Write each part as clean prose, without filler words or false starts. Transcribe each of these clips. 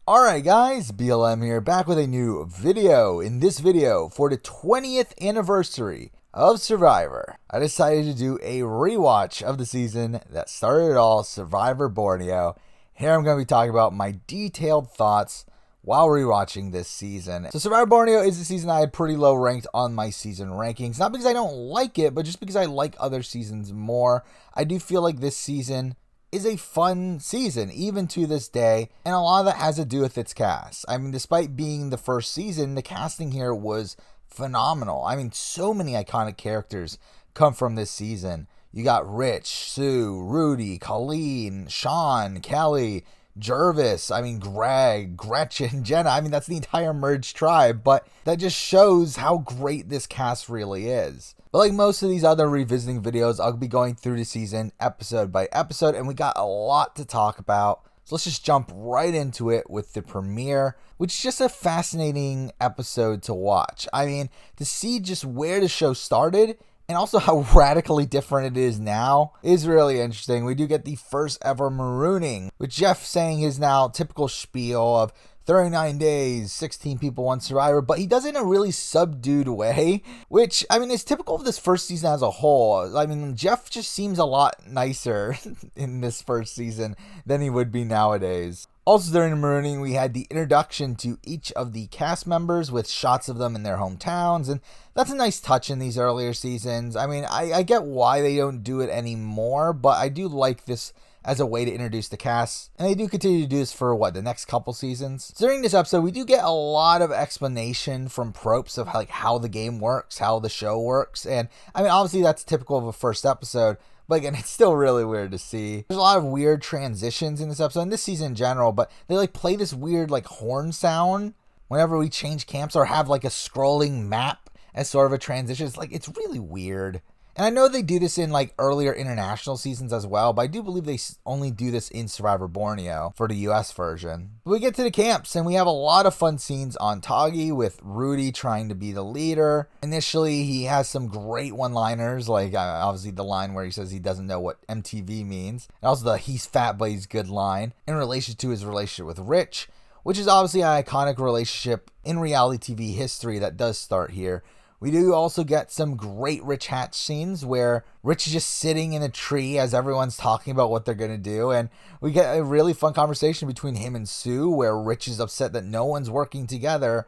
Alright guys, BLM here, back with a new video. In this video, for the 20th anniversary of Survivor, I decided to do a rewatch of the season that started it all, Survivor Borneo. Here I'm going to be talking about my detailed thoughts while rewatching this season. So Survivor Borneo is the season I had pretty low ranked on my season rankings. Not because I don't like it, but just because I like other seasons more. I do feel like this season is a fun season, even to this day, and a lot of that has to do with its cast. I mean, despite being the first season, the casting here was phenomenal. I mean, so many iconic characters come from this season. You got Rich, Sue, Rudy, Colleen, Sean, Kelly, Jervis, Greg, Gretchen, Jenna. That's the entire merged tribe, but that just shows how great this cast really is. But like most of these other revisiting videos, I'll be going through the season episode by episode, and we got a lot to talk about. So let's just jump right into it with the premiere, which is just a fascinating episode to watch. To see just where the show started and also how radically different it is now is really interesting. We do get the first ever marooning, with Jeff saying his now typical spiel of 39 days, 16 people, one survivor, but he does it in a really subdued way, which, is typical of this first season as a whole. Jeff just seems a lot nicer in this first season than he would be nowadays. Also during the marooning, we had the introduction to each of the cast members with shots of them in their hometowns, and that's a nice touch in these earlier seasons. I get why they don't do it anymore, but I do like this as a way to introduce the cast, and they do continue to do this for the next couple seasons. During this episode, we do get a lot of explanation from Probst of how the game works, how the show works, and obviously that's typical of a first episode, but again, it's still really weird to see. There's a lot of weird transitions in this episode, and this season in general, but they play this weird horn sound whenever we change camps or have a scrolling map as sort of a transition. It's really weird. And I know they do this in earlier international seasons as well, but I do believe they only do this in Survivor Borneo for the US version. We get to the camps and we have a lot of fun scenes on Tagi with Rudy trying to be the leader. Initially, he has some great one-liners, obviously the line where he says he doesn't know what MTV means. And also the "he's fat but he's good" line in relation to his relationship with Rich, which is obviously an iconic relationship in reality TV history that does start here. We do also get some great Rich Hatch scenes where Rich is just sitting in a tree as everyone's talking about what they're going to do. And we get a really fun conversation between him and Sue where Rich is upset that no one's working together.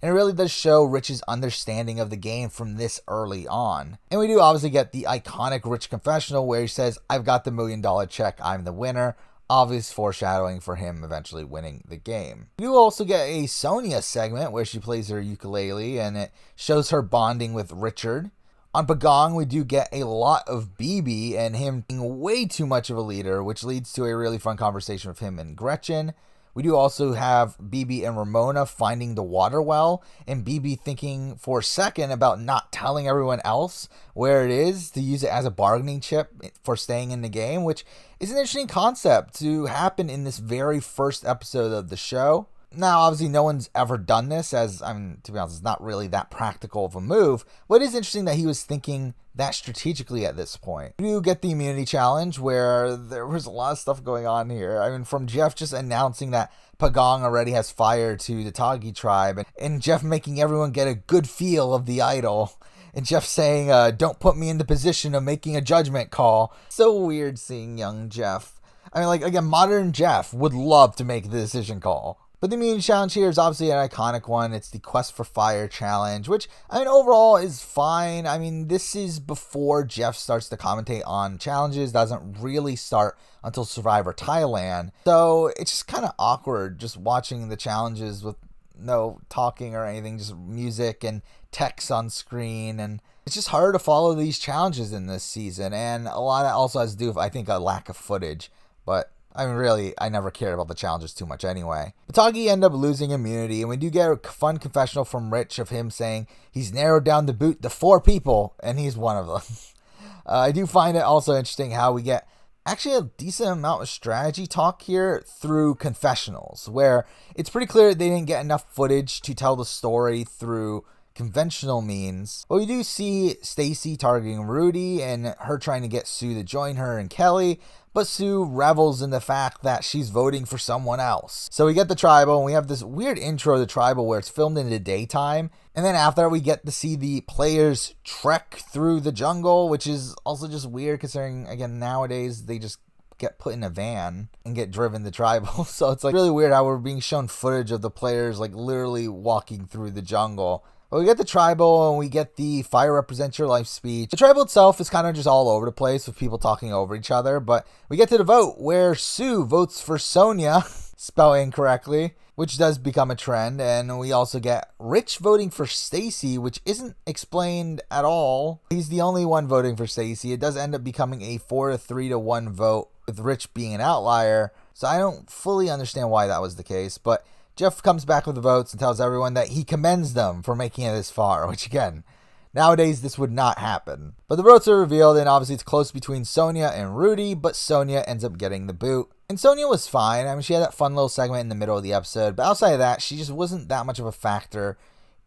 And it really does show Rich's understanding of the game from this early on. And we do obviously get the iconic Rich confessional where he says, "I've got the $1 million check, I'm the winner." Obvious foreshadowing for him eventually winning the game. We do also get a Sonia segment where she plays her ukulele and it shows her bonding with Richard. On Pagong, we do get a lot of BB and him being way too much of a leader, which leads to a really fun conversation with him and Gretchen. We do also have BB and Ramona finding the water well, and BB thinking for a second about not telling everyone else where it is to use it as a bargaining chip for staying in the game, which is an interesting concept to happen in this very first episode of the show. Now, obviously, no one's ever done this, as, to be honest, it's not really that practical of a move, but it is interesting that he was thinking that strategically at this point. We do get the immunity challenge, where there was a lot of stuff going on here. From Jeff just announcing that Pagong already has fire to the Tagi tribe, and Jeff making everyone get a good feel of the idol, and Jeff saying, "Don't put me in the position of making a judgment call." So weird seeing young Jeff. Again, modern Jeff would love to make the decision call. But the immunity challenge here is obviously an iconic one. It's the Quest for Fire challenge, which, overall is fine. This is before Jeff starts to commentate on challenges. Doesn't really start until Survivor Thailand. So it's just kind of awkward just watching the challenges with no talking or anything, just music and text on screen. And it's just hard to follow these challenges in this season. And a lot of that also has to do with, I think, a lack of footage. But really, I never cared about the challenges too much anyway. But Tagi end up losing immunity, and we do get a fun confessional from Rich of him saying he's narrowed down the boot to 4 people, and he's one of them. I do find it also interesting how we get actually a decent amount of strategy talk here through confessionals, where it's pretty clear they didn't get enough footage to tell the story through conventional means. But we do see Stacy targeting Rudy and her trying to get Sue to join her and Kelly. but Sue revels in the fact that she's voting for someone else. So we get the tribal, and we have this weird intro to the tribal where it's filmed in the daytime. And then after that, we get to see the players trek through the jungle, which is also just weird considering, again, nowadays they just get put in a van and get driven to tribal. So it's like really weird how we're being shown footage of the players like literally walking through the jungle. But we get the tribal and we get the fire represents your life speech. The tribal itself is kind of just all over the place with people talking over each other. But we get to the vote where Sue votes for Sonia, spelled incorrectly, which does become a trend. And we also get Rich voting for Stacy, which isn't explained at all. He's the only one voting for Stacy. It does end up becoming a 4-3-1 vote, with Rich being an outlier. So I don't fully understand why that was the case. But Jeff comes back with the votes and tells everyone that he commends them for making it this far, which again, nowadays this would not happen. But the votes are revealed, and obviously it's close between Sonia and Rudy, but Sonia ends up getting the boot. And Sonia was fine. I mean, she had that fun little segment in the middle of the episode, but outside of that, she just wasn't that much of a factor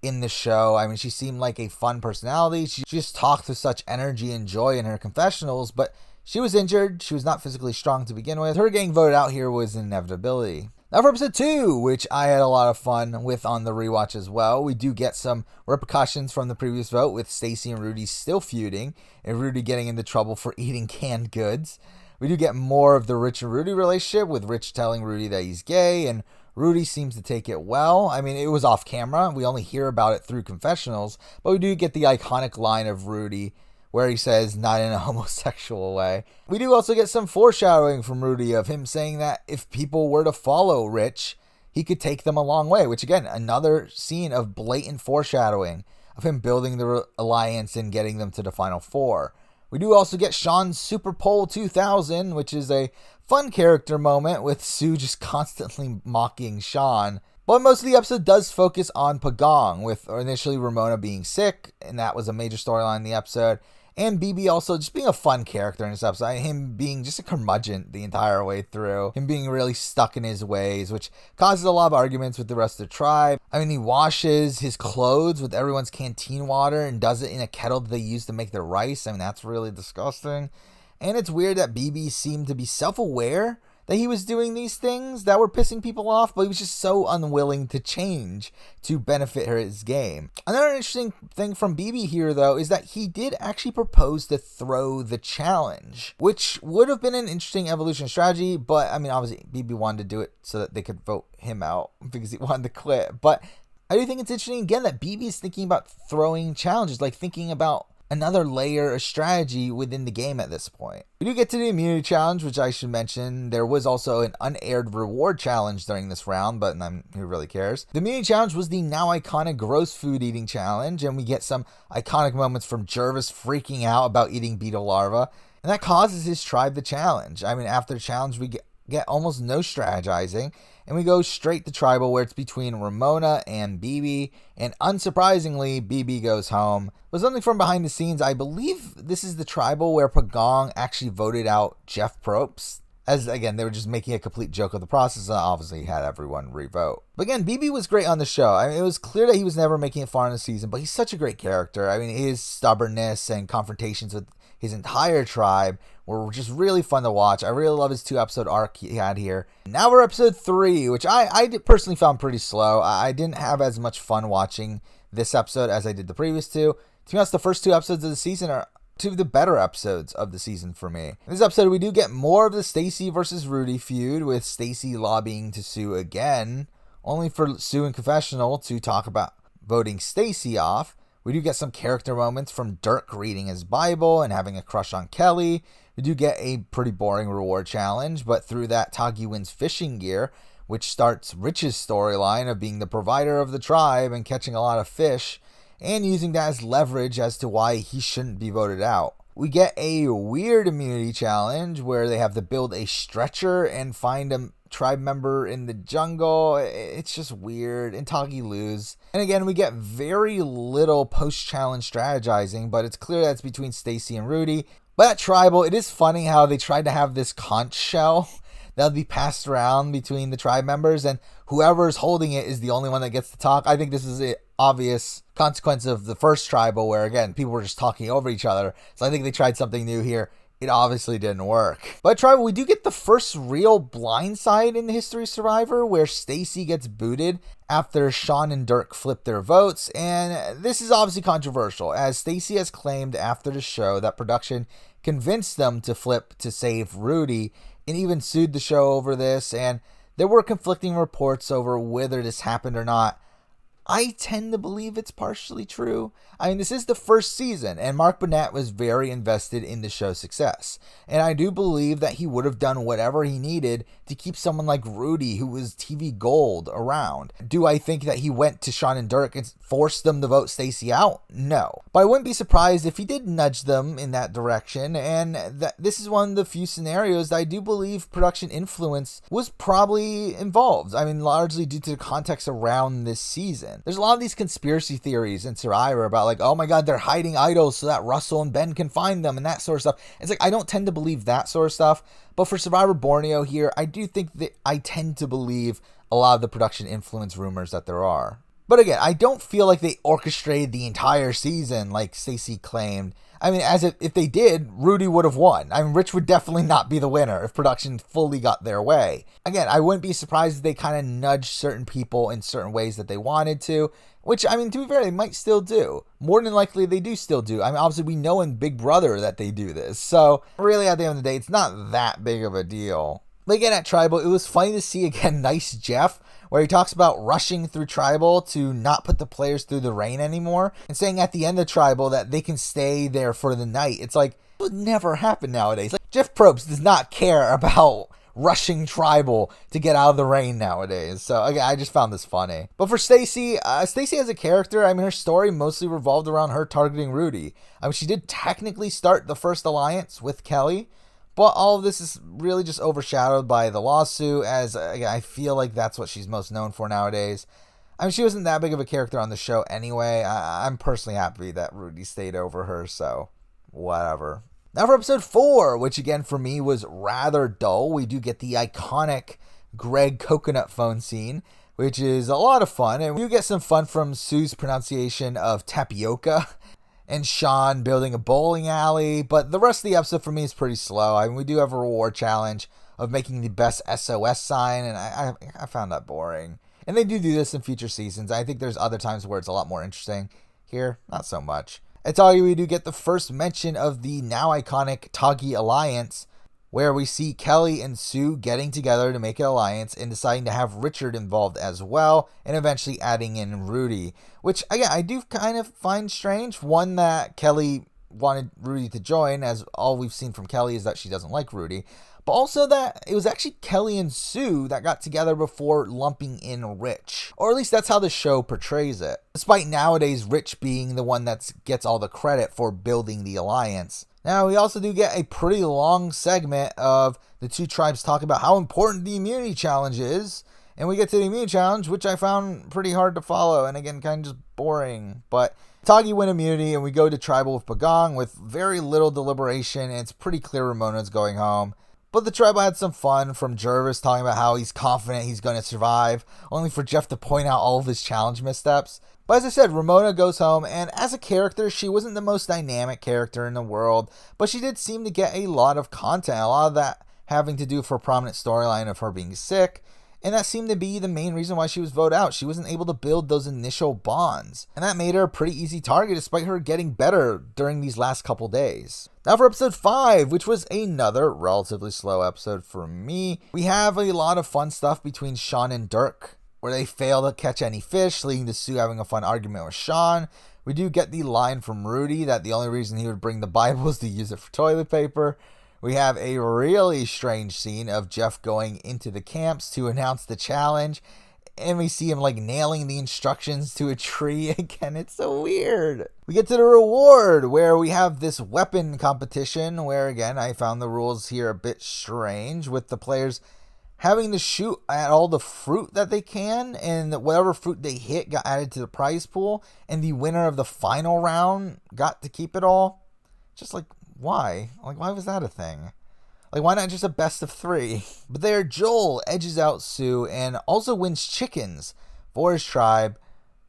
in the show. I mean, she seemed like a fun personality. She just talked with such energy and joy in her confessionals, but she was injured. She was not physically strong to begin with. Her getting voted out here was an inevitability. Now for episode 2, which I had a lot of fun with on the rewatch as well, we do get some repercussions from the previous vote with Stacy and Rudy still feuding and Rudy getting into trouble for eating canned goods. We do get more of the Rich and Rudy relationship, with Rich telling Rudy that he's gay, and Rudy seems to take it well. I mean, it was off camera. We only hear about it through confessionals, but we do get the iconic line of Rudy where he says, not in a homosexual way. We do also get some foreshadowing from Rudy of him saying that if people were to follow Rich, he could take them a long way, which again, another scene of blatant foreshadowing of him building the alliance and getting them to the Final Four. We do also get Sean's Super Pole 2000, which is a fun character moment with Sue just constantly mocking Sean. But most of the episode does focus on Pagong, with initially Ramona being sick, and that was a major storyline in the episode. And BB also just being a fun character in this episode. Him being just a curmudgeon the entire way through. Him being really stuck in his ways, which causes a lot of arguments with the rest of the tribe. I mean, he washes his clothes with everyone's canteen water and does it in a kettle that they use to make their rice. I mean, that's really disgusting. And it's weird that BB seemed to be self-aware that he was doing these things that were pissing people off, but he was just so unwilling to change to benefit his game. Another interesting thing from BB here, though, is that he did actually propose to throw the challenge, which would have been an interesting evolution strategy, but I mean, obviously, BB wanted to do it so that they could vote him out because he wanted to quit. But I do think it's interesting, again, that BB is thinking about throwing challenges, like thinking about another layer of strategy within the game at this point. We do get to the immunity challenge, which I should mention. There was also an unaired reward challenge during this round, but who really cares? The immunity challenge was the now iconic gross food eating challenge, and we get some iconic moments from Jervis freaking out about eating beetle larvae, and that causes his tribe the challenge. I mean, after the challenge, we get almost no strategizing, and we go straight to tribal, where it's between Ramona and BB, and unsurprisingly, BB goes home. But something from behind the scenes, I believe this is the tribal where Pagong actually voted out Jeff Probst, as again, they were just making a complete joke of the process, and obviously had everyone revote. But again, BB was great on the show. I mean, it was clear that he was never making it far in the season, but he's such a great character. I mean, his stubbornness and confrontations with his entire tribe were just really fun to watch. I really love his 2-episode arc he had here. Now we're episode 3, which I personally found pretty slow. I didn't have as much fun watching this episode as I did the previous two. To be honest, the first 2 episodes of the season are 2 of the better episodes of the season for me. In this episode, we do get more of the Stacy versus Rudy feud, with Stacy lobbying to Sue again, only for Sue in confessional to talk about voting Stacy off. We do get some character moments from Dirk reading his Bible and having a crush on Kelly. We do get a pretty boring reward challenge, but through that, Tagi wins fishing gear, which starts Rich's storyline of being the provider of the tribe and catching a lot of fish, and using that as leverage as to why he shouldn't be voted out. We get a weird immunity challenge where they have to build a stretcher and find a tribe member in the jungle. It's just weird, and Tagi lose. And again, we get very little post-challenge strategizing, but it's clear that it's between Stacy and Rudy. But at tribal, it is funny how they tried to have this conch shell that'll be passed around between the tribe members, and whoever's holding it is the only one that gets to talk. I think this is an obvious consequence of the first tribal, where again, people were just talking over each other. So I think they tried something new here it obviously didn't work. But Tribal, we do get the first real blindside in the history of Survivor where Stacy gets booted after Sean and Dirk flip their votes, and this is obviously controversial, as Stacy has claimed after the show that production convinced them to flip to save Rudy, and even sued the show over this, and there were conflicting reports over whether this happened or not. I tend to believe it's partially true. I mean, this is the first season, and Mark Burnett was very invested in the show's success. And I do believe that he would have done whatever he needed to keep someone like Rudy, who was TV gold, around. Do I think that he went to Sean and Dirk and forced them to vote Stacy out? No. But I wouldn't be surprised if he did nudge them in that direction, and that this is one of the few scenarios that I do believe production influence was probably involved. I mean, largely due to the context around this season. There's a lot of these conspiracy theories in Survivor about like, oh my god, they're hiding idols so that Russell and Ben can find them and that sort of stuff. It's like, I don't tend to believe that sort of stuff. But for Survivor Borneo here, I do think that I tend to believe a lot of the production influence rumors that there are. But again, I don't feel like they orchestrated the entire season like Stacey claimed. I mean, if they did, Rudy would have won. I mean, Rich would definitely not be the winner if production fully got their way. Again, I wouldn't be surprised if they kind of nudged certain people in certain ways that they wanted to, which, I mean, to be fair, they might still do. More than likely, they do still do. I mean, obviously, we know in Big Brother that they do this. So, really, at the end of the day, it's not that big of a deal. But again, at Tribal, it was funny to see, again, Nice Jeff, where he talks about rushing through Tribal to not put the players through the rain anymore, and saying at the end of Tribal that they can stay there for the night. It's like, it would never happen nowadays. Like, Jeff Probst does not care about rushing Tribal to get out of the rain nowadays. So again, I just found this funny. But for Stacy, Stacy as a character, I mean, her story mostly revolved around her targeting Rudy. I mean, she did technically start the first alliance with Kelly, but all of this is really just overshadowed by the lawsuit, as again, I feel like that's what she's most known for nowadays. I mean, she wasn't that big of a character on the show anyway. I'm personally happy that Rudy stayed over her, so whatever. Now for episode 4, which again for me was rather dull, we do get the iconic Greg coconut phone scene, which is a lot of fun, and we do get some fun from Sue's pronunciation of tapioca, and Sean building a bowling alley, but the rest of the episode for me is pretty slow. I mean, we do have a reward challenge of making the best SOS sign, and I found that boring. And they do this in future seasons. I think there's other times where it's a lot more interesting. Here, not so much. At Toggy, we do get the first mention of the now iconic Toggy Alliance, where we see Kelly and Sue getting together to make an alliance and deciding to have Richard involved as well, and eventually adding in Rudy, which again I do kind of find strange. One, that Kelly wanted Rudy to join, as all we've seen from Kelly is that she doesn't like Rudy, but also that it was actually Kelly and Sue that got together before lumping in Rich, or at least that's how the show portrays it, despite nowadays Rich being the one that gets all the credit for building the alliance. Now, we also do get a pretty long segment of the two tribes talking about how important the immunity challenge is. And we get to the immunity challenge, which I found pretty hard to follow. And again, kind of just boring. But Toggy win immunity, and we go to Tribal with Pagong with very little deliberation. And it's pretty clear Ramona's going home. But the Tribal had some fun, from Jervis talking about how he's confident he's going to survive, only for Jeff to point out all of his challenge missteps. But as I said, Ramona goes home, and as a character, she wasn't the most dynamic character in the world, but she did seem to get a lot of content, a lot of that having to do with her prominent storyline of her being sick, and that seemed to be the main reason why she was voted out. She wasn't able to build those initial bonds, and that made her a pretty easy target despite her getting better during these last couple days. Now for episode 5, which was another relatively slow episode for me, we have a lot of fun stuff between Sean and Dirk, where they fail to catch any fish, leading to Sue having a fun argument with Sean. We do get the line from Rudy that the only reason he would bring the Bible is to use it for toilet paper. We have a really strange scene of Jeff going into the camps to announce the challenge, and we see him like nailing the instructions to a tree again. It's so weird. We get to the reward, where we have this weapon competition, where again I found the rules here a bit strange, with the players having to shoot at all the fruit that they can, and whatever fruit they hit got added to the prize pool, and the winner of the final round got to keep it all. Just like, why? Like, why was that a thing? Like, why not just a best of 3? But there, Joel edges out Sue and also wins chickens for his tribe,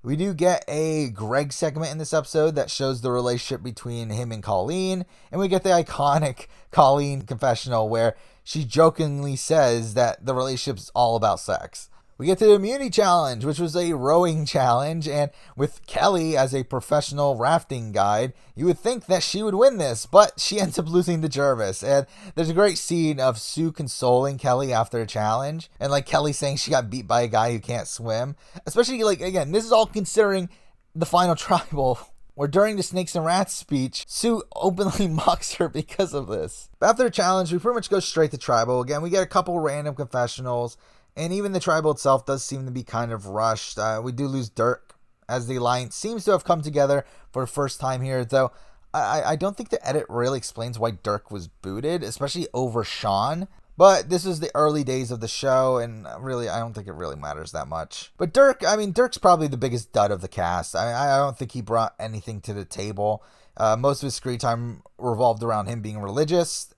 We do get a Greg segment in this episode that shows the relationship between him and Colleen, and we get the iconic Colleen confessional where she jokingly says that the relationship's all about sex. We get to the immunity challenge, which was a rowing challenge, and with Kelly as a professional rafting guide, you would think that she would win this, but she ends up losing to Jervis. And there's a great scene of Sue consoling Kelly after a challenge, and like Kelly saying she got beat by a guy who can't swim. Especially, like, again, this is all considering the final tribal, where during the Snakes and Rats speech, Sue openly mocks her because of this. After the challenge, we pretty much go straight to tribal. Again, we get a couple random confessionals, and even the tribal itself does seem to be kind of rushed. We do lose Dirk, as the alliance seems to have come together for the first time here, though I don't think the edit really explains why Dirk was booted, especially over Sean. But this is the early days of the show, and really, I don't think it really matters that much. But Dirk's probably the biggest dud of the cast. I don't think he brought anything to the table. Most of his screen time revolved around him being religious.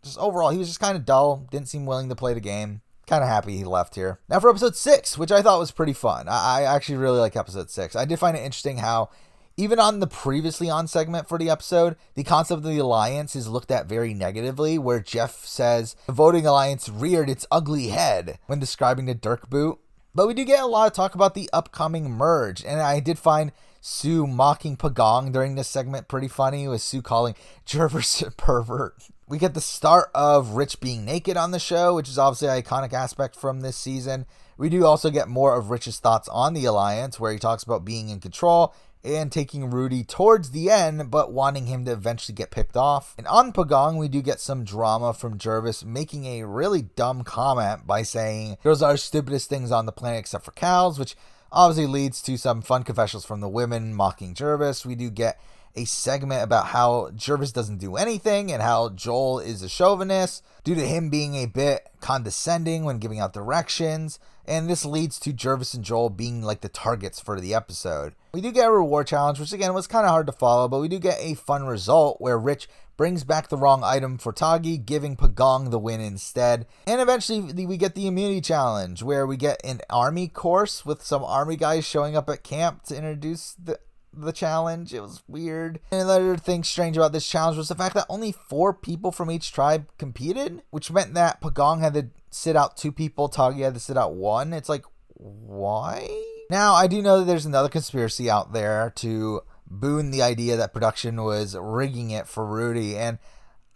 Just overall, he was just kind of dull, didn't seem willing to play the game. Kind of happy he left here. Now for episode 6, which I thought was pretty fun. I actually really like episode 6. I did find it interesting how, even on the previously on segment for the episode, the concept of the alliance is looked at very negatively, where Jeff says the voting alliance reared its ugly head when describing the Dirk boot. But we do get a lot of talk about the upcoming merge, and I did find Sue mocking Pagong during this segment pretty funny, with Sue calling Jervis a pervert. We get the start of Rich being naked on the show, which is obviously an iconic aspect from this season. We do also get more of Rich's thoughts on the alliance, where he talks about being in control and taking Rudy towards the end, but wanting him to eventually get picked off. And on Pagong, we do get some drama from Jervis making a really dumb comment by saying, "Those are the stupidest things on the planet except for cows," which obviously leads to some fun confessionals from the women mocking Jervis. We do get a segment about how Jervis doesn't do anything and how Joel is a chauvinist due to him being a bit condescending when giving out directions, and this leads to Jervis and Joel being like the targets for the episode. We do get a reward challenge, which again was kind of hard to follow, but we do get a fun result where Rich brings back the wrong item for Tagi, giving Pagong the win instead. And eventually we get the immunity challenge, where we get an army course with some army guys showing up at camp to introduce the challenge. It was weird. And another thing strange about this challenge was the fact that only 4 people from each tribe competed, which meant that Pagong had to sit out 2 people, Tagi had to sit out 1. It's like, why? Now, I do know that there's another conspiracy out there to boon the idea that production was rigging it for Rudy, and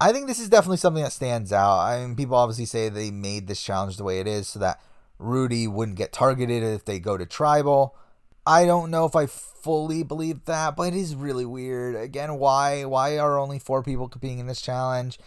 I think this is definitely something that stands out. People obviously say they made this challenge the way it is so that Rudy wouldn't get targeted if they go to tribal. I don't know if I fully believe that, but it is really weird. Again, why are only 4 people competing in this challenge?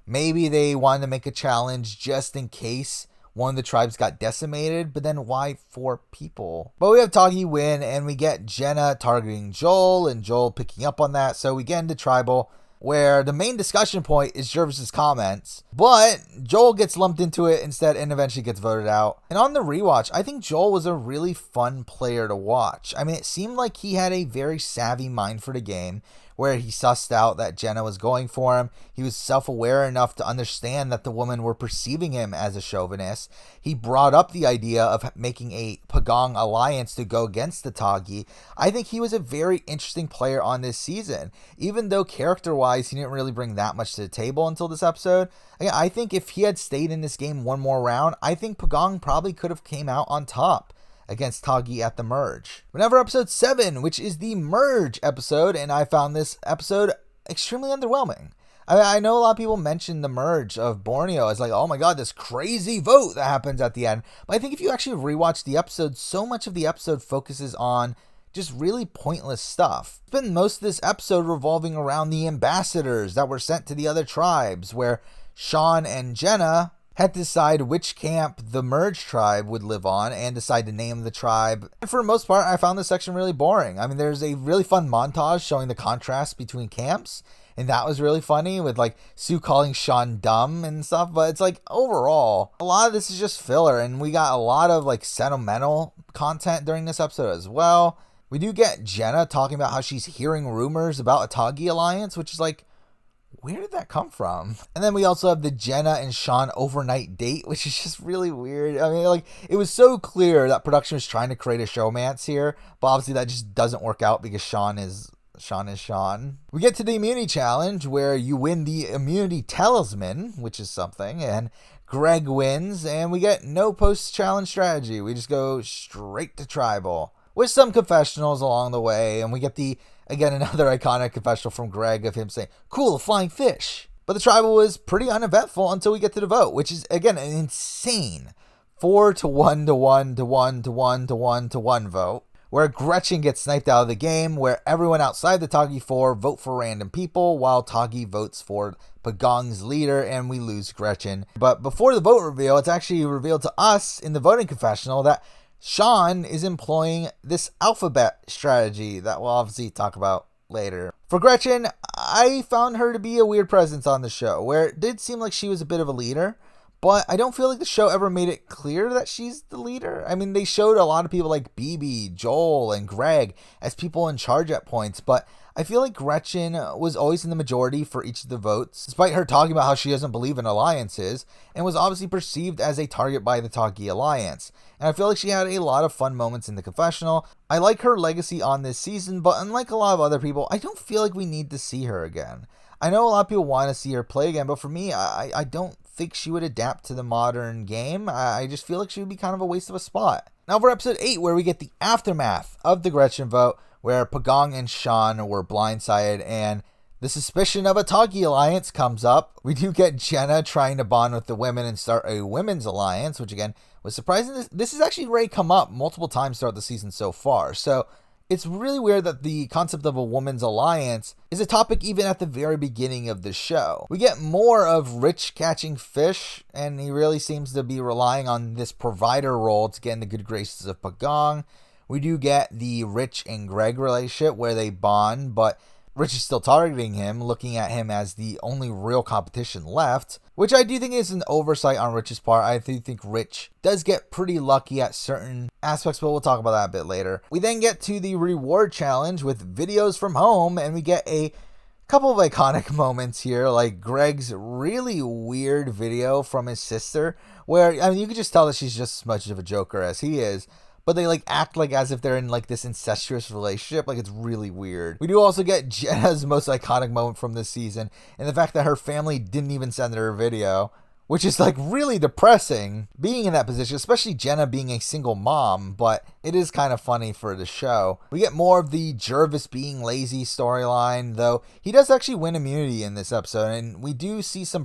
Maybe they wanted to make a challenge just in case one of the tribes got decimated, but then why 4 people? But we have Tagi win, and we get Jenna targeting Joel, and Joel picking up on that. So we get into tribal, where the main discussion point is Jervis's comments, but Joel gets lumped into it instead and eventually gets voted out. And on the rewatch, I think Joel was a really fun player to watch. It seemed like he had a very savvy mind for the game, where he sussed out that Jenna was going for him. He was self-aware enough to understand that the women were perceiving him as a chauvinist. He brought up the idea of making a Pagong alliance to go against the Tagi. I think he was a very interesting player on this season. Even though character-wise, he didn't really bring that much to the table until this episode. Again, I think if he had stayed in this game one more round, I think Pagong probably could have came out on top against Tagi at the merge. Whenever episode 7, which is the merge episode, and I found this episode extremely underwhelming. I know a lot of people mention the merge of Borneo as like, oh my god, this crazy vote that happens at the end. But I think if you actually rewatch the episode, so much of the episode focuses on just really pointless stuff. It's been most of this episode revolving around the ambassadors that were sent to the other tribes, where Sean and Jenna had to decide which camp the merge tribe would live on and decide the name of the tribe. And for the most part, I found this section really boring. There's a really fun montage showing the contrast between camps, and that was really funny, with like Sue calling Sean dumb and stuff. But it's like, overall, a lot of this is just filler, and we got a lot of like sentimental content during this episode as well. We do get Jenna talking about how she's hearing rumors about a Tagi alliance, which is like, where did that come from? And then we also have the Jenna and Sean overnight date, which is just really weird. I mean, like, it was so clear that production was trying to create a showmance here, but obviously that just doesn't work out because Sean is Sean. We get to the immunity challenge where you win the immunity talisman, which is something, and Greg wins, and we get no post-challenge strategy. We just go straight to tribal with some confessionals along the way, and we get again, another iconic confessional from Greg of him saying, "Cool, a flying fish." But the tribal was pretty uneventful until we get to the vote, which is, again, an insane 4-1 to 1 to 1 to 1 to 1 to 1 vote, where Gretchen gets sniped out of the game, where everyone outside the Toggy 4 vote for random people, while Toggy votes for Pagong's leader, and we lose Gretchen. But before the vote reveal, it's actually revealed to us in the voting confessional that Sean is employing this alphabet strategy that we'll obviously talk about later. For Gretchen, I found her to be a weird presence on the show, where it did seem like she was a bit of a leader, but I don't feel like the show ever made it clear that she's the leader. I mean, they showed a lot of people like BB, Joel, and Greg as people in charge at points, but I feel like Gretchen was always in the majority for each of the votes, despite her talking about how she doesn't believe in alliances, and was obviously perceived as a target by the Toggy Alliance. And I feel like she had a lot of fun moments in the confessional. I like her legacy on this season, but unlike a lot of other people, I don't feel like we need to see her again. I know a lot of people want to see her play again, but for me, I don't think she would adapt to the modern game. I just feel like she would be kind of a waste of a spot. Now for episode 8, where we get the aftermath of the Gretchen vote, where Pagong and Sean were blindsided and the suspicion of a Toggy alliance comes up. We do get Jenna trying to bond with the women and start a women's alliance, which again was surprising. This has actually already come up multiple times throughout the season so far. So it's really weird that the concept of a woman's alliance is a topic even at the very beginning of the show. We get more of Rich catching fish, and he really seems to be relying on this provider role to get in the good graces of Pagong. We do get the Rich and Greg relationship where they bond, but Rich is still targeting him, looking at him as the only real competition left, which I do think is an oversight on Rich's part. I do think Rich does get pretty lucky at certain aspects, but we'll talk about that a bit later. We then get to the reward challenge with videos from home, and we get a couple of iconic moments here, like Greg's really weird video from his sister, where, I mean, you could just tell that she's just as much of a joker as he is, but they like act like as if they're in like this incestuous relationship. Like, it's really weird. We do also get Jenna's most iconic moment from this season, and the fact that her family didn't even send her a video, which is like really depressing being in that position, especially Jenna being a single mom, but it is kind of funny for the show. We get more of the Jervis being lazy storyline, though he does actually win immunity in this episode, and we do see some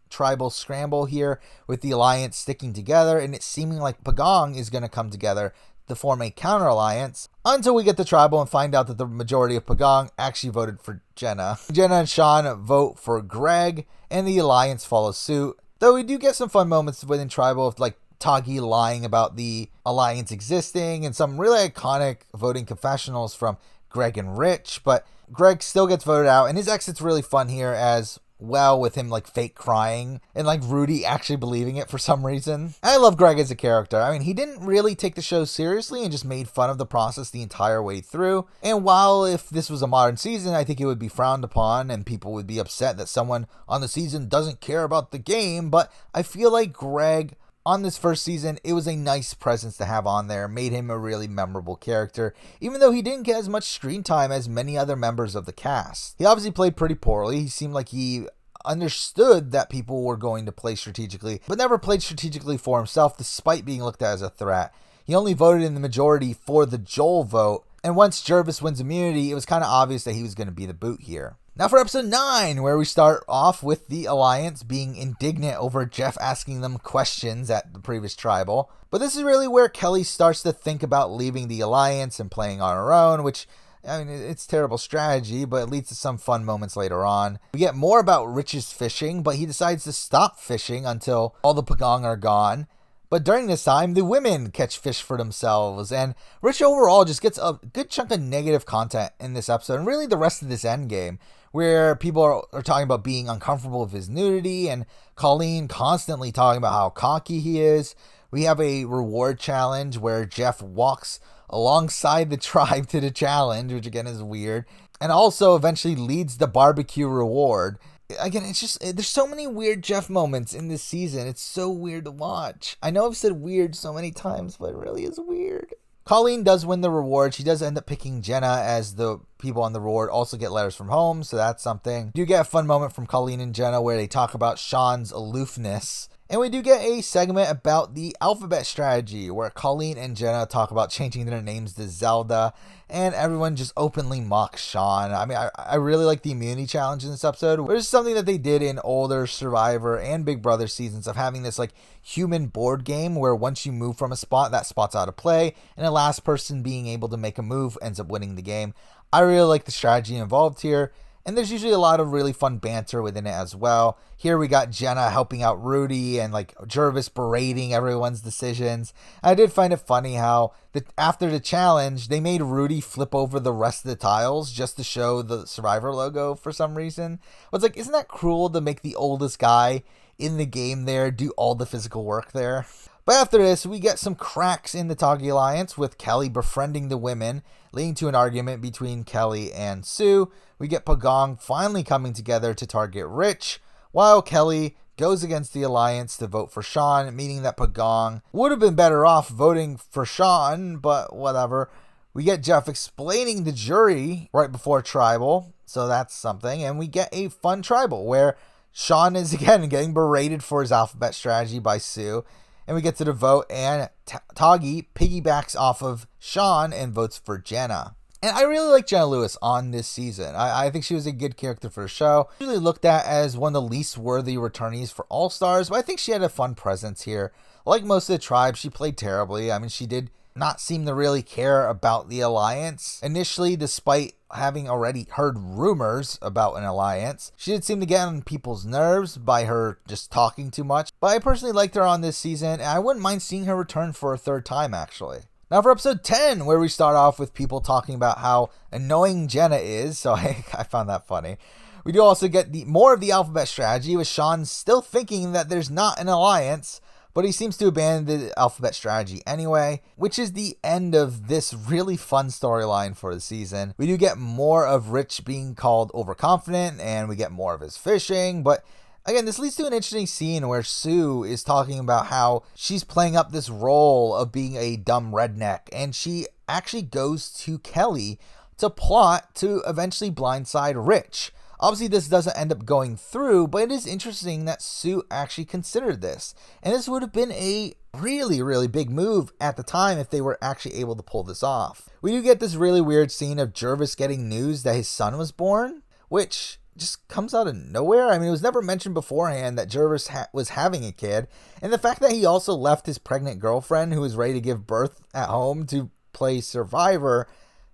tribal scramble here with the alliance sticking together, and it's seeming like Pagong is going to come together to form a counter alliance until we get to tribal and find out that the majority of Pagong actually voted for Jenna. Jenna and Sean vote for Greg, and the alliance follows suit, though we do get some fun moments within tribal of like Toggy lying about the alliance existing and some really iconic voting confessionals from Greg and Rich, but Greg still gets voted out, and his exit's really fun here as well, with him like fake crying and like Rudy actually believing it for some reason. I love Greg as a character. I mean, he didn't really take the show seriously and just made fun of the process the entire way through. And while if this was a modern season, I think it would be frowned upon and people would be upset that someone on the season doesn't care about the game, but I feel like Greg on this first season, it was a nice presence to have on there, made him a really memorable character, even though he didn't get as much screen time as many other members of the cast. He obviously played pretty poorly. He seemed like he understood that people were going to play strategically, but never played strategically for himself, despite being looked at as a threat. He only voted in the majority for the Joel vote, and once Jervis wins immunity, it was kind of obvious that he was going to be the boot here. Now for episode 9, where we start off with the Alliance being indignant over Jeff asking them questions at the previous tribal. But this is really where Kelly starts to think about leaving the Alliance and playing on her own, which, I mean, it's terrible strategy, but it leads to some fun moments later on. We get more about Rich's fishing, but he decides to stop fishing until all the Pagong are gone. But during this time, the women catch fish for themselves, and Rich overall just gets a good chunk of negative content in this episode, and really the rest of this endgame, where people are talking about being uncomfortable with his nudity, and Colleen constantly talking about how cocky he is. We have a reward challenge where Jeff walks alongside the tribe to the challenge, which again is weird, and also eventually leads the barbecue reward. again, it's just, there's so many weird Jeff moments in this season. It's so weird to watch. I know I've said weird so many times, but it really is weird. Colleen does win the reward. She does end up picking Jenna, as the people on the reward also get letters from home, so that's something. You do get a fun moment from Colleen and Jenna where they talk about Sean's aloofness. And we do get a segment about the alphabet strategy where Colleen and Jenna talk about changing their names to Zelda, and everyone just openly mocks Sean. I mean, I really like the immunity challenge in this episode, which is something that they did in older Survivor and Big Brother seasons, of having this like human board game where once you move from a spot, that spot's out of play, and the last person being able to make a move ends up winning the game. I really like the strategy involved here. And there's usually a lot of really fun banter within it as well. Here we got Jenna helping out Rudy and like Jervis berating everyone's decisions. I did find it funny how after the challenge, they made Rudy flip over the rest of the tiles just to show the Survivor logo for some reason. It's like, isn't that cruel to make the oldest guy in the game there do all the physical work there? But after this, we get some cracks in the Toggy Alliance with Kelly befriending the women, leading to an argument between Kelly and Sue. We get Pagong finally coming together to target Rich, while Kelly goes against the Alliance to vote for Sean, meaning that Pagong would have been better off voting for Sean, but whatever. We get Jeff explaining the jury right before Tribal, so that's something. And we get a fun Tribal where Sean is again getting berated for his alphabet strategy by Sue. And we get to the vote, and Toggy piggybacks off of Sean and votes for Jenna. And I really like Jenna Lewis on this season. I think she was a good character for the show. Usually looked at as one of the least worthy returnees for All Stars, but I think she had a fun presence here. Like most of the tribe, she played terribly. I mean, she did not seem to really care about the Alliance. Initially, despite having already heard rumors about an alliance, she did seem to get on people's nerves by her just talking too much. But I personally liked her on this season, and I wouldn't mind seeing her return for a third time, actually. Now for episode 10, where we start off with people talking about how annoying Jenna is, so I found that funny. We do also get more of the alphabet strategy, with Sean still thinking that there's not an alliance, but he seems to abandon the alphabet strategy anyway, which is the end of this really fun storyline for the season. We do get more of Rich being called overconfident, and we get more of his fishing, but again, this leads to an interesting scene where Sue is talking about how she's playing up this role of being a dumb redneck, and she actually goes to Kelly to plot to eventually blindside Rich. Obviously, this doesn't end up going through, but it is interesting that Sue actually considered this. And this would have been a really, really big move at the time if they were actually able to pull this off. We do get this really weird scene of Jervis getting news that his son was born, which just comes out of nowhere. I mean, it was never mentioned beforehand that Jervis was having a kid. And the fact that he also left his pregnant girlfriend who was ready to give birth at home to play Survivor,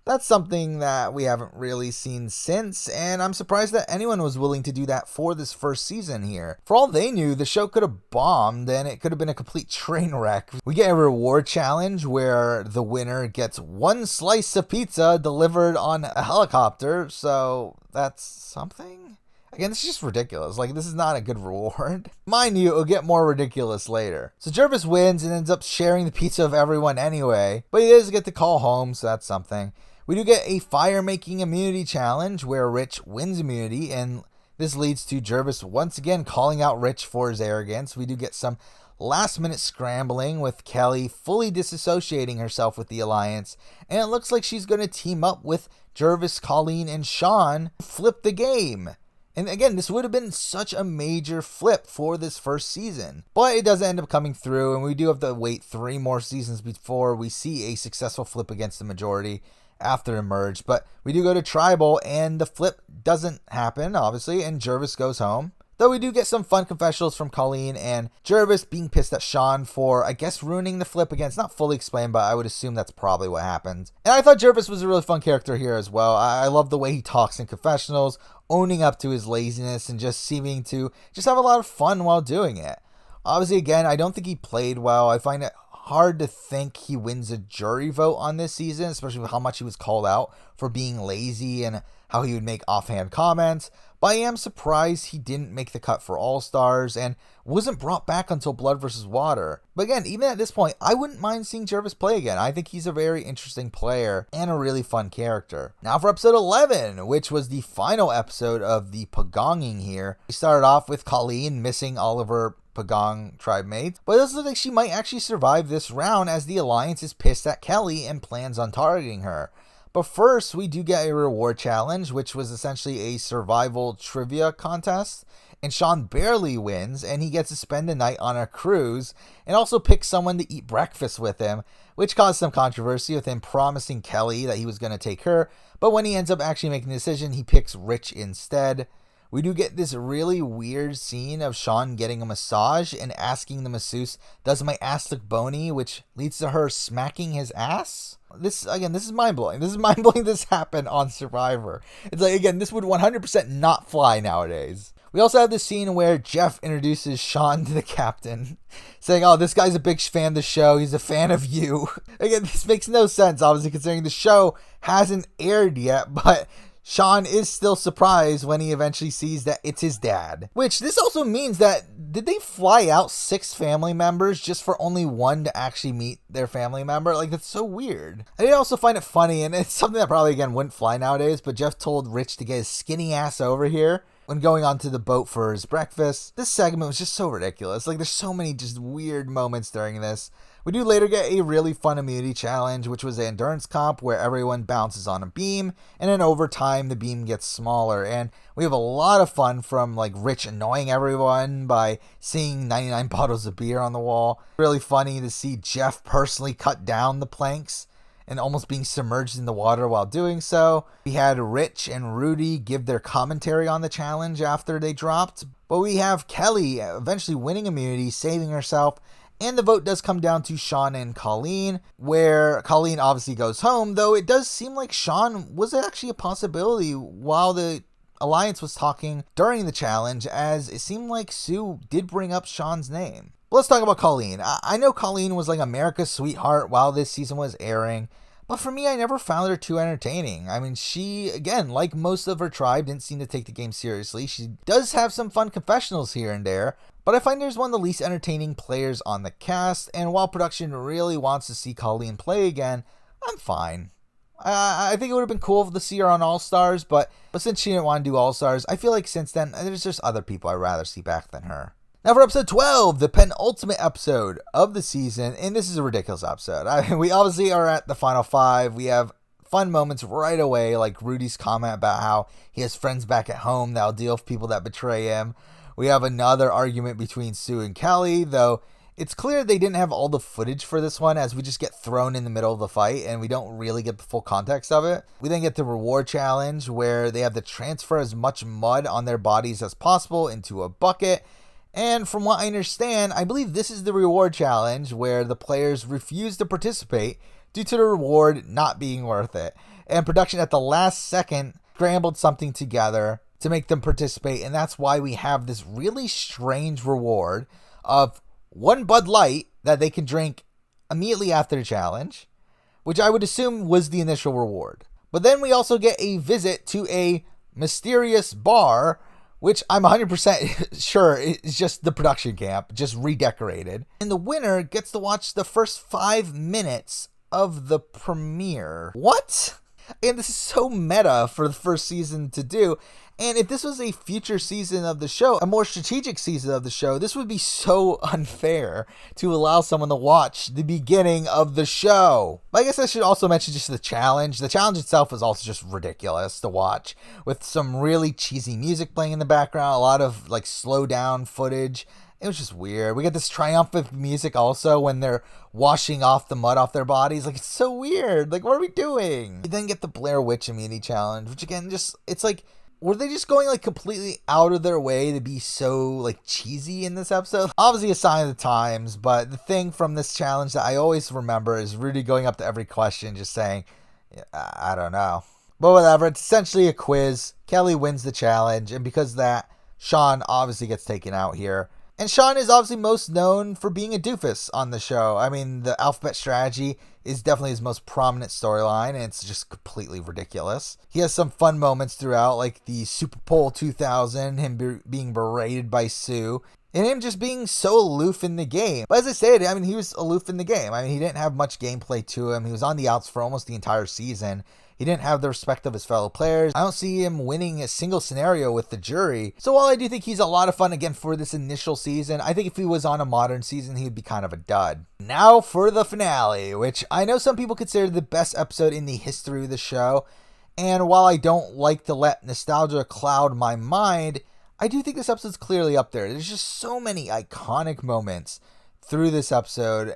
that's something that we haven't really seen since, and I'm surprised that anyone was willing to do that for this first season here. For all they knew, the show could have bombed, and it could have been a complete train wreck. We get a reward challenge where the winner gets one slice of pizza delivered on a helicopter, so that's something? Again, this is just ridiculous. Like, this is not a good reward. Mind you, it'll get more ridiculous later. So Jervis wins and ends up sharing the pizza of everyone anyway, but he does get to call home, so that's something. We do get a fire-making immunity challenge where Rich wins immunity, and this leads to Jervis once again calling out Rich for his arrogance. We do get some last-minute scrambling with Kelly fully disassociating herself with the Alliance, and it looks like she's going to team up with Jervis, Colleen, and Sean to flip the game. And again, this would have been such a major flip for this first season. But it doesn't end up coming through, and we do have to wait 3 more seasons before we see a successful flip against the majority after it merged. But we do go to Tribal, and the flip doesn't happen, obviously, and Jervis goes home. Though we do get some fun confessionals from Colleen and Jervis being pissed at Sean for, I guess, ruining the flip again. It's not fully explained, but I would assume that's probably what happened. And I thought Jervis was a really fun character here as well. I love the way he talks in confessionals, owning up to his laziness and just seeming to just have a lot of fun while doing it. Obviously, again, I don't think he played well. I find it hard to think he wins a jury vote on this season, especially with how much he was called out for being lazy and how he would make offhand comments. But I am surprised he didn't make the cut for All-Stars and wasn't brought back until Blood vs. Water. But again, even at this point, I wouldn't mind seeing Jervis play again. I think he's a very interesting player and a really fun character. Now for episode 11, which was the final episode of the Pagonging here. We started off with Colleen missing all of her Pagong tribe mates, but it does look like she might actually survive this round as the Alliance is pissed at Kelly and plans on targeting her. But first, we do get a reward challenge, which was essentially a survival trivia contest. And Sean barely wins, and he gets to spend the night on a cruise, and also pick someone to eat breakfast with him, which caused some controversy with him promising Kelly that he was going to take her. But when he ends up actually making the decision, he picks Rich instead. We do get this really weird scene of Sean getting a massage and asking the masseuse, "Does my ass look bony?" which leads to her smacking his ass. This is mind-blowing. This is mind-blowing this happened on Survivor. It's like, again, this would 100% not fly nowadays. We also have this scene where Jeff introduces Sean to the captain, saying, "Oh, this guy's a big fan of the show. He's a fan of you." Again, this makes no sense, obviously, considering the show hasn't aired yet, but Sean is still surprised when he eventually sees that it's his dad. Which, this also means that, did they fly out 6 family members just for only one to actually meet their family member? Like, that's so weird. I did also find it funny, and it's something that probably, again, wouldn't fly nowadays, but Jeff told Rich to get his skinny ass over here when going onto the boat for his breakfast. This segment was just so ridiculous. Like, there's so many just weird moments during this. We do later get a really fun immunity challenge, which was an endurance comp where everyone bounces on a beam, and then over time the beam gets smaller. And we have a lot of fun from like Rich annoying everyone by seeing 99 bottles of beer on the wall. Really funny to see Jeff personally cut down the planks and almost being submerged in the water while doing so. We had Rich and Rudy give their commentary on the challenge after they dropped. But we have Kelly eventually winning immunity, saving herself. And the vote does come down to Sean and Colleen, where Colleen obviously goes home, though it does seem like Sean was actually a possibility while the Alliance was talking during the challenge, as it seemed like Sue did bring up Sean's name. But let's talk about Colleen. I know Colleen was like America's sweetheart while this season was airing, but for me, I never found her too entertaining. I mean, she, again, like most of her tribe, didn't seem to take the game seriously. She does have some fun confessionals here and there, but I find her one of the least entertaining players on the cast, and while production really wants to see Colleen play again, I'm fine. I think it would have been cool to see her on All-Stars, but since she didn't want to do All-Stars, I feel like since then, there's just other people I'd rather see back than her. Now for episode 12, the penultimate episode of the season, and this is a ridiculous episode. We obviously are at the final 5. We have fun moments right away, like Rudy's comment about how he has friends back at home that'll deal with people that betray him. We have another argument between Sue and Kelly, though it's clear they didn't have all the footage for this one, as we just get thrown in the middle of the fight and we don't really get the full context of it. We then get the reward challenge where they have to transfer as much mud on their bodies as possible into a bucket. And from what I understand, I believe this is the reward challenge where the players refuse to participate due to the reward not being worth it. And production at the last second scrambled something together to make them participate, and that's why we have this really strange reward of 1 Bud Light that they can drink immediately after the challenge, which I would assume was the initial reward. But then we also get a visit to a mysterious bar, which I'm 100% sure is just the production camp, just redecorated. And the winner gets to watch the first 5 minutes of the premiere. What? And this is so meta for the first season to do. And if this was a future season of the show, a more strategic season of the show, this would be so unfair to allow someone to watch the beginning of the show. But I guess I should also mention just the challenge. The challenge itself is also just ridiculous to watch, with some really cheesy music playing in the background, a lot of like slow down footage. It was just weird. We get this triumphant music also when they're washing off the mud off their bodies. Like, it's so weird. Like, what are we doing? We then get the Blair Witch Immunity Challenge, which again, just, it's like, were they just going like completely out of their way to be so like cheesy in this episode? Obviously a sign of the times, but the thing from this challenge that I always remember is Rudy going up to every question just saying, I don't know. But whatever, it's essentially a quiz. Kelly wins the challenge, and because of that, Sean obviously gets taken out here. And Sean is obviously most known for being a doofus on the show. I mean, the alphabet strategy is definitely his most prominent storyline, and it's just completely ridiculous. He has some fun moments throughout, like the Super Bowl 2000, him being berated by Sue, and him just being so aloof in the game. But as I said, I mean, he was aloof in the game. I mean, he didn't have much gameplay to him. He was on the outs for almost the entire season. He didn't have the respect of his fellow players. I don't see him winning a single scenario with the jury. So while I do think he's a lot of fun again for this initial season, I think if he was on a modern season, he would be kind of a dud. Now for the finale, which I know some people consider the best episode in the history of the show. And while I don't like to let nostalgia cloud my mind, I do think this episode's clearly up there. There's just so many iconic moments through this episode.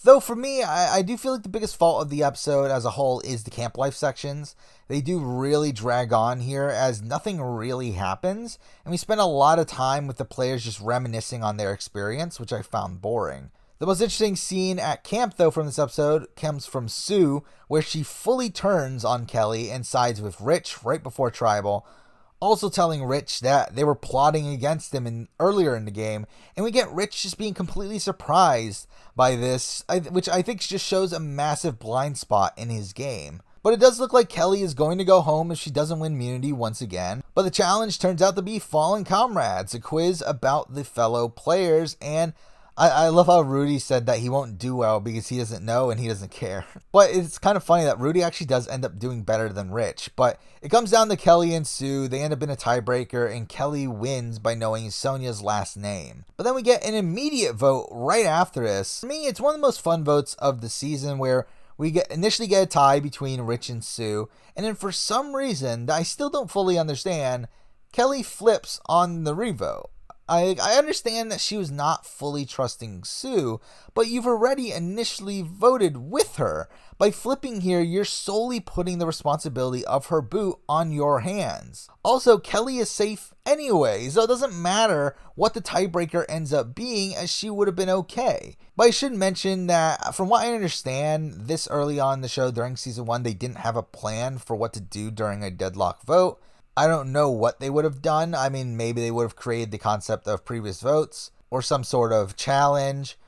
Though for me, I do feel like the biggest fault of the episode as a whole is the camp life sections. They do really drag on here as nothing really happens, and we spend a lot of time with the players just reminiscing on their experience, which I found boring. The most interesting scene at camp, though, from this episode comes from Sue, where she fully turns on Kelly and sides with Rich right before Tribal, also telling Rich that they were plotting against him earlier in the game, and we get Rich just being completely surprised by this, which I think just shows a massive blind spot in his game. But it does look like Kelly is going to go home if she doesn't win immunity once again. But the challenge turns out to be Fallen Comrades, a quiz about the fellow players, and I love how Rudy said that he won't do well because he doesn't know and he doesn't care. But it's kind of funny that Rudy actually does end up doing better than Rich. But it comes down to Kelly and Sue. They end up in a tiebreaker, and Kelly wins by knowing Sonya's last name. But then we get an immediate vote right after this. For me, it's one of the most fun votes of the season, where we initially get a tie between Rich and Sue. And then for some reason that I still don't fully understand, Kelly flips on the revote. I understand that she was not fully trusting Sue, but you've already initially voted with her. By flipping here, you're solely putting the responsibility of her boot on your hands. Also, Kelly is safe anyway, so it doesn't matter what the tiebreaker ends up being, as she would have been okay. But I should mention that from what I understand, this early on in the show during season 1, they didn't have a plan for what to do during a deadlock vote. I don't know what they would have done. I mean, maybe they would have created the concept of previous votes or some sort of challenge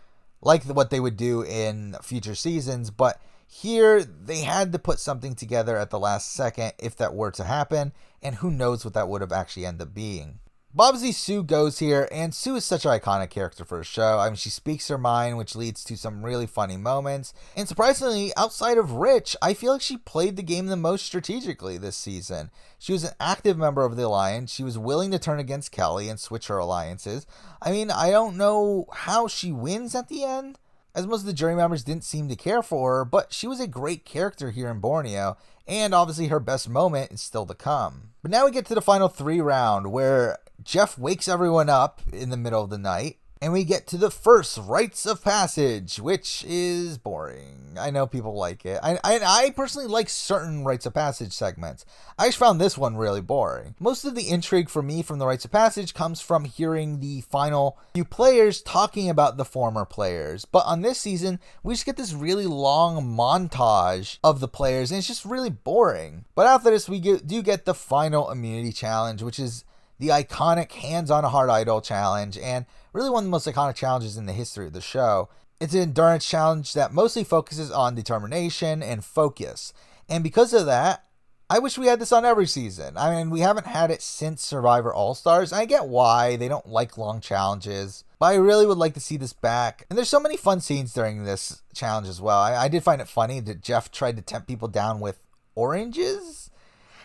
like what they would do in future seasons. But here they had to put something together at the last second if that were to happen. And who knows what that would have actually ended up being. But obviously Sue goes here, and Sue is such an iconic character for the show. I mean, she speaks her mind, which leads to some really funny moments. And surprisingly, outside of Rich, I feel like she played the game the most strategically this season. She was an active member of the alliance. She was willing to turn against Kelly and switch her alliances. I mean, I don't know how she wins at the end, as most of the jury members didn't seem to care for her, but she was a great character here in Borneo, and obviously her best moment is still to come. But now we get to the final 3 round, where Jeff wakes everyone up in the middle of the night, and we get to the first rites of passage, which is boring. I know people like it. I personally like certain rites of passage segments. I just found this one really boring. Most of the intrigue for me from the rites of passage comes from hearing the final few players talking about the former players. But on this season, we just get this really long montage of the players, and it's just really boring. But after this, we do get the final immunity challenge, which is the iconic Hands on a Hard Idol challenge, and really one of the most iconic challenges in the history of the show. It's an endurance challenge that mostly focuses on determination and focus. And because of that, I wish we had this on every season. I mean, we haven't had it since Survivor All-Stars. I get why they don't like long challenges, but I really would like to see this back. And there's so many fun scenes during this challenge as well. I did find it funny that Jeff tried to tempt people down with oranges,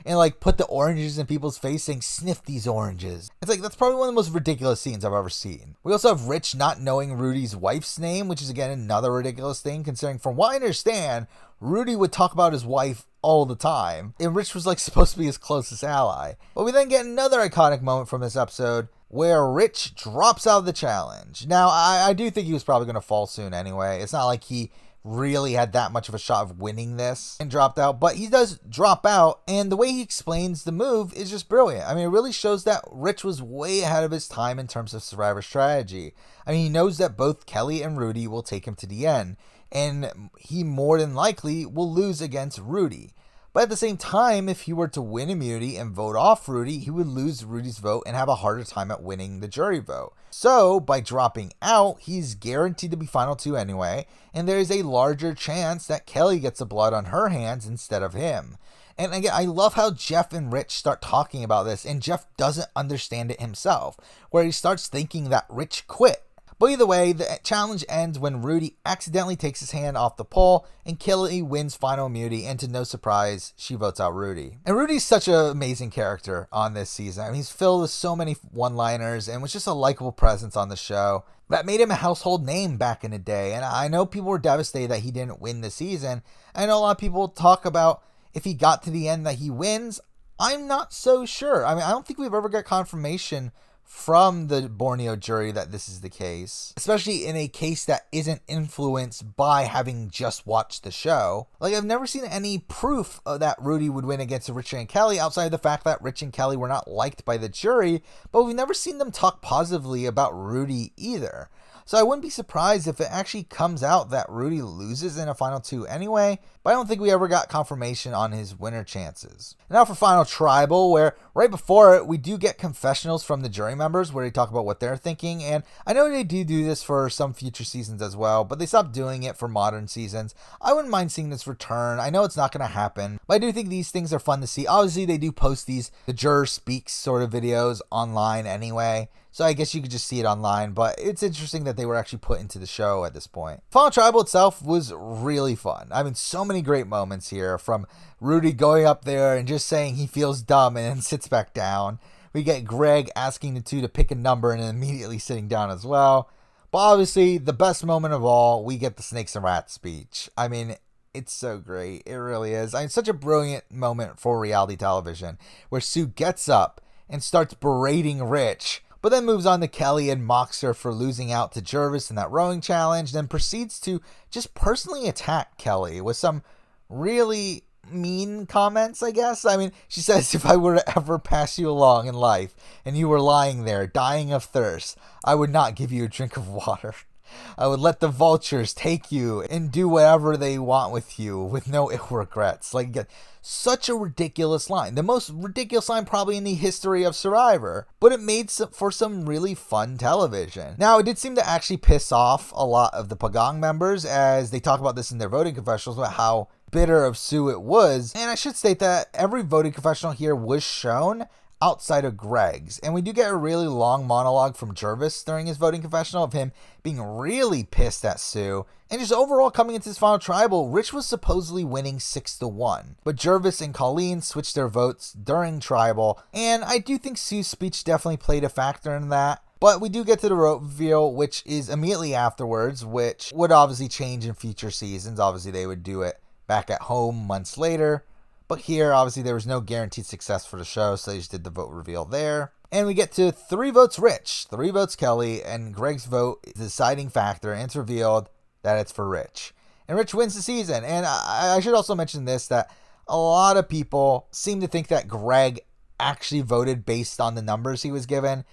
and like put the oranges in people's face saying, "Sniff these oranges." It's like, that's probably one of the most ridiculous scenes I've ever seen. We also have Rich not knowing Rudy's wife's name, which is again another ridiculous thing, considering from what I understand, Rudy would talk about his wife all the time, and Rich was like supposed to be his closest ally. But we then get another iconic moment from this episode where Rich drops out of the challenge. Now, I do think he was probably going to fall soon anyway. It's not like he really had that much of a shot of winning this and dropped out, but he does drop out, and the way he explains the move is just brilliant. I mean, it really shows that Rich was way ahead of his time in terms of Survivor strategy. I mean, he knows that both Kelly and Rudy will take him to the end, and he more than likely will lose against Rudy. But at the same time, if he were to win immunity and vote off Rudy, he would lose Rudy's vote and have a harder time at winning the jury vote. So, by dropping out, he's guaranteed to be final two anyway, and there is a larger chance that Kelly gets the blood on her hands instead of him. And again, I love how Jeff and Rich start talking about this, and Jeff doesn't understand it himself, where he starts thinking that Rich quit. But either way, the challenge ends when Rudy accidentally takes his hand off the pole and Kelly wins final immunity, and to no surprise, she votes out Rudy. And Rudy's such an amazing character on this season. I mean, he's filled with so many one-liners and was just a likable presence on the show that made him a household name back in the day. And I know people were devastated that he didn't win the season. I know a lot of people talk about if he got to the end that he wins. I'm not so sure. I mean, I don't think we've ever got confirmation from the Borneo jury that this is the case, especially in a case that isn't influenced by having just watched the show. Like, I've never seen any proof that Rudy would win against Rich and Kelly outside of the fact that Rich and Kelly were not liked by the jury, but we've never seen them talk positively about Rudy either. So I wouldn't be surprised if it actually comes out that Rudy loses in a final two anyway, but I don't think we ever got confirmation on his winner chances. Now for Final Tribal, where right before it, we do get confessionals from the jury members where they talk about what they're thinking, and I know they do this for some future seasons as well, but they stopped doing it for modern seasons. I wouldn't mind seeing this return. I know it's not going to happen, but I do think these things are fun to see. Obviously, they do post the juror speaks sort of videos online anyway, so I guess you could just see it online, but it's interesting that they were actually put into the show at this point. Final Tribal itself was really fun. I mean, so many great moments here, from Rudy going up there and just saying he feels dumb and then sits back down. We get Greg asking the two to pick a number and then immediately sitting down as well. But obviously, the best moment of all, we get the Snakes and Rats speech. I mean, it's so great. It really is. I mean, such a brilliant moment for reality television, where Sue gets up and starts berating Rich, but then moves on to Kelly and mocks her for losing out to Jervis in that rowing challenge, then proceeds to just personally attack Kelly with some really mean comments, I guess. I mean, she says, if I were to ever pass you along in life and you were lying there dying of thirst, I would not give you a drink of water. I would let the vultures take you and do whatever they want with you with no ill regrets. Like, such a ridiculous line. The most ridiculous line probably in the history of Survivor. But it made for some really fun television. Now, it did seem to actually piss off a lot of the Pagong members, as they talk about this in their voting confessionals, about how bitter of Sue it was. And I should state that every voting confessional here was shown outside of Greg's. And we do get a really long monologue from Jervis during his voting confessional of him being really pissed at Sue. And just overall, coming into this Final Tribal, Rich was supposedly winning 6-1. But Jervis and Colleen switched their votes during Tribal. And I do think Sue's speech definitely played a factor in that. But we do get to the reveal, which is immediately afterwards, which would obviously change in future seasons. Obviously, they would do it back at home months later. But here, obviously, there was no guaranteed success for the show, so they just did the vote reveal there. And we get to 3 votes Rich, 3 votes Kelly, and Greg's vote is the deciding factor, and it's revealed that it's for Rich. And Rich wins the season. And I should also mention this, that a lot of people seem to think that Greg actually voted based on the numbers he was given.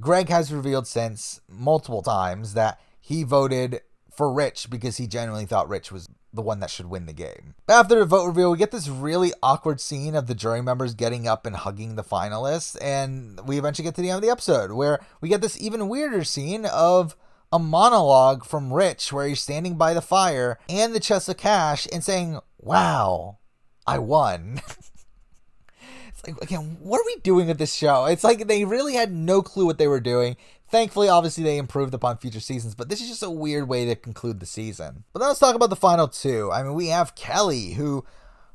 Greg has revealed since multiple times that he voted for Rich because he genuinely thought Rich was the one that should win the game. After the vote reveal, we get this really awkward scene of the jury members getting up and hugging the finalists, and we eventually get to the end of the episode, where we get this even weirder scene of a monologue from Rich, where he's standing by the fire and the chest of cash and saying, "Wow, I won." It's like, again, what are we doing with this show? It's like they really had no clue what they were doing. Thankfully, obviously, they improved upon future seasons, but this is just a weird way to conclude the season. But now let's talk about the final two. I mean, we have Kelly, who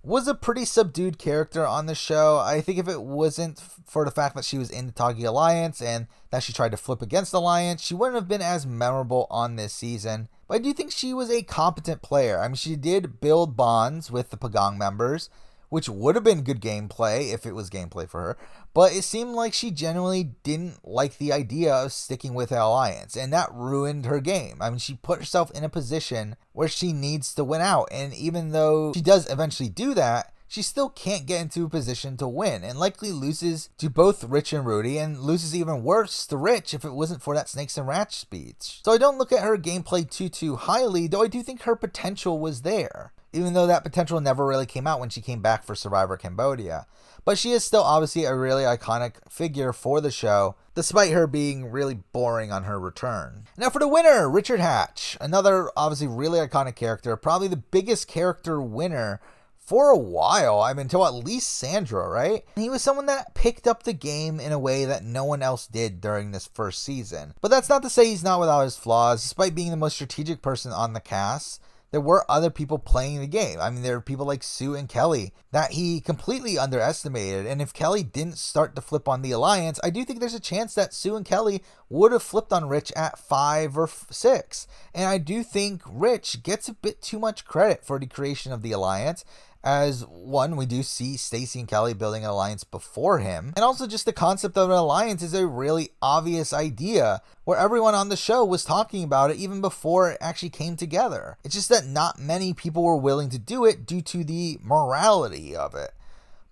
was a pretty subdued character on the show. I think if it wasn't for the fact that she was in the Toggy Alliance and that she tried to flip against the Alliance, she wouldn't have been as memorable on this season. But I do think she was a competent player. I mean, she did build bonds with the Pagong members, which would have been good gameplay if it was gameplay for her. But it seemed like she genuinely didn't like the idea of sticking with the Alliance, and that ruined her game. I mean, she put herself in a position where she needs to win out, and even though she does eventually do that, she still can't get into a position to win, and likely loses to both Rich and Rudy, and loses even worse to Rich if it wasn't for that Snakes and Rats speech. So I don't look at her gameplay too highly, though I do think her potential was there. even though that potential never really came out when she came back for Survivor Cambodia. But she is still obviously a really iconic figure for the show, despite her being really boring on her return. Now for the winner, Richard Hatch, another obviously really iconic character, probably the biggest character winner for a while. I mean, until at least Sandra, right? He was someone that picked up the game in a way that no one else did during this first season. But that's not to say he's not without his flaws. Despite being the most strategic person on the cast, there were other people playing the game. I mean, there were people like Sue and Kelly that he completely underestimated. And if Kelly didn't start to flip on the alliance, I do think there's a chance that Sue and Kelly would have flipped on Rich at 5 or 6. And I do think Rich gets a bit too much credit for the creation of the alliance. As one, we do see Stacy and Kelly building an alliance before him. And also just the concept of an alliance is a really obvious idea where everyone on the show was talking about it even before it actually came together. It's just that not many people were willing to do it due to the morality of it.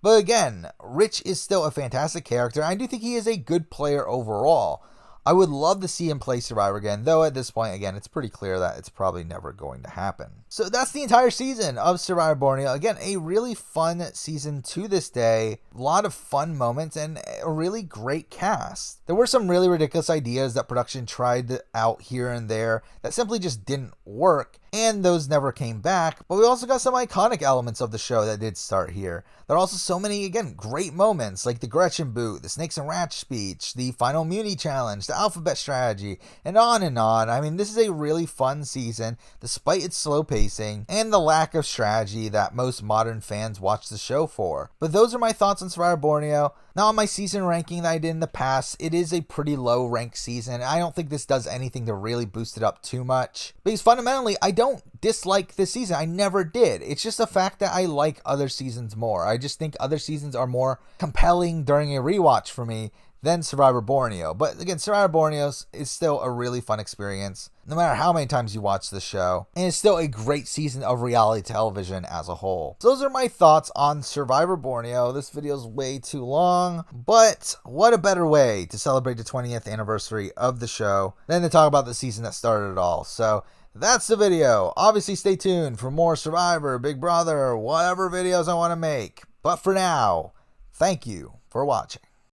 But again, Rich is still a fantastic character. I do think he is a good player overall. I would love to see him play Survivor again, though at this point, again, it's pretty clear that it's probably never going to happen. So that's the entire season of Survivor Borneo. Again, a really fun season to this day. A lot of fun moments and a really great cast. There were some really ridiculous ideas that production tried out here and there that simply just didn't work, and those never came back. But we also got some iconic elements of the show that did start here. There are also so many, again, great moments like the Gretchen boot, the Snakes and Rats speech, the final immunity challenge, the alphabet strategy, and on and on. I mean, this is a really fun season, despite its slow pacing and the lack of strategy that most modern fans watch the show for. But those are my thoughts on Survivor Borneo. Now on my season ranking that I did in the past, it is a pretty low ranked season. I don't think this does anything to really boost it up too much. Because fundamentally, I don't dislike this season. I never did. It's just a fact that I like other seasons more. I just think other seasons are more compelling during a rewatch for me than Survivor Borneo. But again, Survivor Borneo is still a really fun experience, no matter how many times you watch the show. And it's still a great season of reality television as a whole. So those are my thoughts on Survivor Borneo. This video is way too long, but what a better way to celebrate the 20th anniversary of the show than to talk about the season that started it all. So that's the video. Obviously, stay tuned for more Survivor, Big Brother, whatever videos I want to make. But for now, thank you for watching.